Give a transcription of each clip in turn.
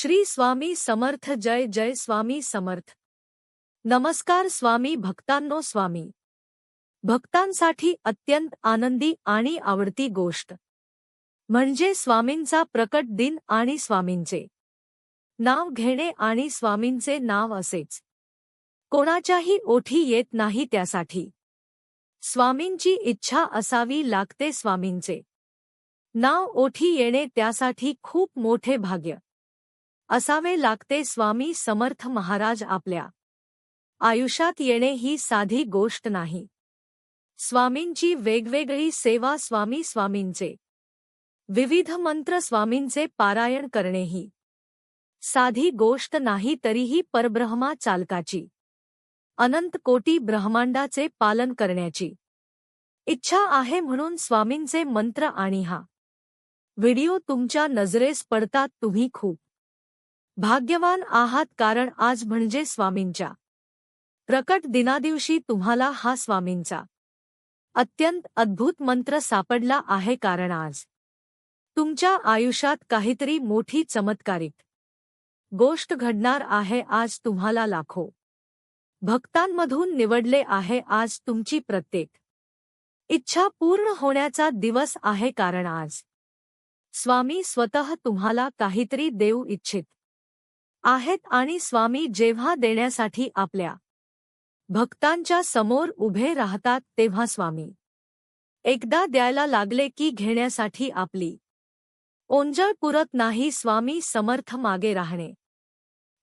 श्री स्वामी समर्थ जय जय स्वामी समर्थ। नमस्कार स्वामी भक्तांनो। स्वामी भक्तांसाठी अत्यंत आनंदी आणि आवडती गोष्ट म्हणजे स्वामींचा प्रकट दिन आणि स्वामींचे नाव घेणे आणि स्वामींचे नाव असेच कोणाच्याही ओठी येत नाही, त्यासाठी स्वामींची इच्छा असावी लागते। स्वामींचे नाव ओठी येणे त्यासाठी खूप मोठे भाग्य असावे लागते। स्वामी समर्थ महाराज आपल्या आयुष्यात येणे ही साधी गोष्ट नाही। स्वामींची वेगवेगळी सेवा, स्वामींचे विविध मंत्र, स्वामींचे पारायण करणे ही साधी गोष्ट नाही। तरीही परब्रह्मा चालकाची अनंत कोटी ब्रह्मांडाचे पालन करण्याची इच्छा आहे, म्हणून स्वामींचे मंत्र आणि हा व्हिडिओ तुमच्या नजरेस पडतात। तुम्ही खूप भाग्यवान आहात, कारण आज म्हणजे स्वामींच्या प्रकट दिनादिवशी तुम्हाला हा स्वामींचा अत्यंत अद्भुत मंत्र सापडला आहे। कारण आज तुमच्या आयुष्यात काहीतरी मोठी चमत्कारिक गोष्ट घडणार आहे। आज तुम्हाला लाखो भक्तांमधून निवडले आहे। आज तुमची प्रत्येक इच्छा पूर्ण होण्याचा दिवस आहे, कारण आज स्वामी स्वतः तुम्हाला काहीतरी देऊ इच्छित आहेत आणि स्वामी जेव्हा देण्यासाठी आपल्या भक्तांच्या समोर उभे राहतात, तेव्हा स्वामी एकदा द्यायला लागले की घेण्यासाठी आपली ओंजळ पुरत नाही। स्वामी समर्थ मागे राहणे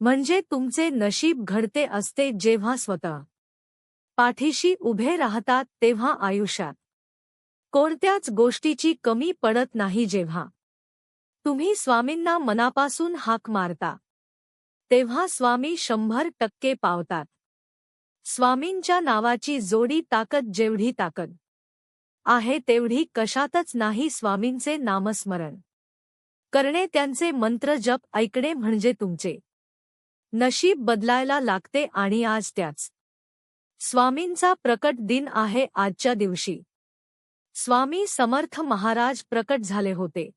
म्हणजे तुमचे नशीब घडते असते। जेव्हा स्वतः पाठीशी उभे राहतात, तेव्हा आयुष्यात कोणत्याच गोष्टीची कमी पडत नाही। जेव्हा तुम्ही स्वामींना मनापासून हाक मारता, तेव्हा स्वामी 100% पावतात। स्वामींच्या नावाची जोडी ताकद, जेवढी ताकद आहे तेवढी कशातच नाही। स्वामींचे नामस्मरण करणे, त्यांचे मंत्र जप ऐकणे म्हणजे तुमचे नशीब बदलायला लागते। आणि आज त्याच स्वामींचा प्रकट दिन आहे। आजच्या दिवशी स्वामी समर्थ महाराज प्रकट झाले होते।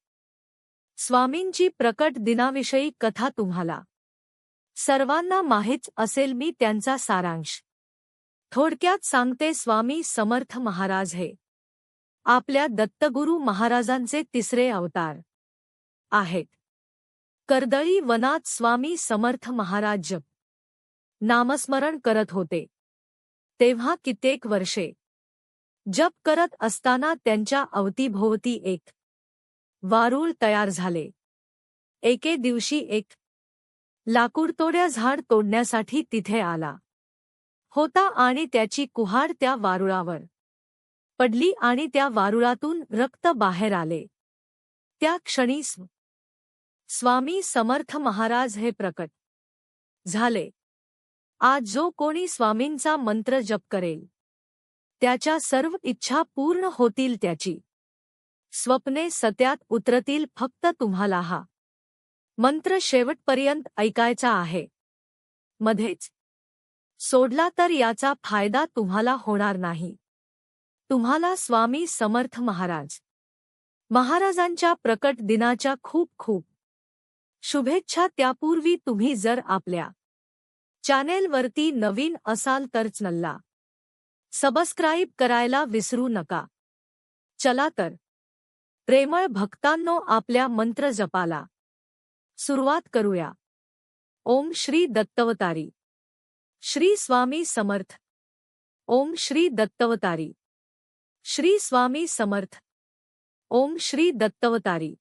स्वामींची प्रकट दिनाविषयी कथा तुम्हाला सर्वांना माहीत असेल। मी त्यांचा सारांश थोडक्यात सांगते। स्वामी समर्थ महाराज हे आपल्या दत्तगुरू महाराजांचे तिसरे अवतार आहेत। कर्दळी वनात स्वामी समर्थ महाराज जप नामस्मरण करत होते, तेव्हा कित्येक वर्षे जप करत असताना त्यांच्या अवतीभोवती एक वारूळ तयार झाले। एके दिवशी एक लाकूडतोड्या झाड तोडण्यासाठी तिथे आला होता आणि त्याची कुऱ्हाड त्या वारुळावर पडली आणि त्या वारुळातून रक्त बाहेर आले। त्या क्षणी स्वामी समर्थ महाराज हे प्रकट झाले। आज जो कोणी स्वामींचा मंत्र जप करेल, त्याच्या सर्व इच्छा पूर्ण होतील, त्याची स्वप्ने सत्यात उतरतील। फक्त तुम्हाला हा मंत्र शेवटपर्यंत ऐकायचा आहे। मध्येच सोडला तर याचा फायदा तुम्हाला होणार नाही। तुम्हाला स्वामी समर्थ महाराजांच्या प्रकट दिनाच्या खूप खूप शुभेच्छा। त्यापूर्वी तुम्ही जर आपल्या चॅनेलवरती नवीन असाल तर चॅनेलला सबस्क्राईब करायला विसरू नका। चला तर प्रेमळ भक्तांनो, आपल्या मंत्र जपाला सुरुवात करूया। ओम श्री दत्तवतारी श्री स्वामी समर्थ। ओम श्री दत्तवतारी श्री स्वामी समर्थ। ओम श्री दत्तवतारी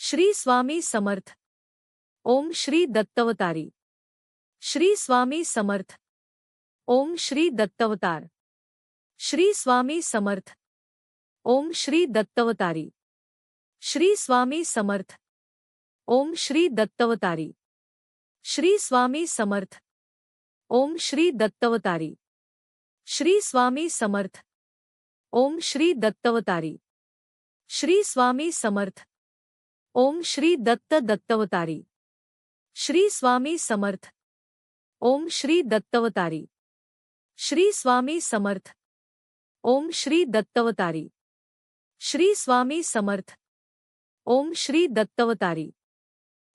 श्री स्वामी समर्थ। ओम श्री दत्तवतारी श्री स्वामी समर्थ। ओम श्री दत्तवतार श्री स्वामी समर्थ। ओम श्री दत्तवतारी श्री स्वामी समर्थ। ओम श्री दत्तवतारी श्री स्वामी समर्थ। ओम श्री दत्तवतारी श्री स्वामी समर्थ। ओम श्री दत्तवतारी श्री स्वामी समर्थ। ओम श्री दत्तवतारी श्री स्वामी समर्थ। ओम श्री दत्तवतारी श्री स्वामी समर्थ। ओम श्री दत्तवतारी श्री स्वामी समर्थ। ओम श्री दत्तवतारी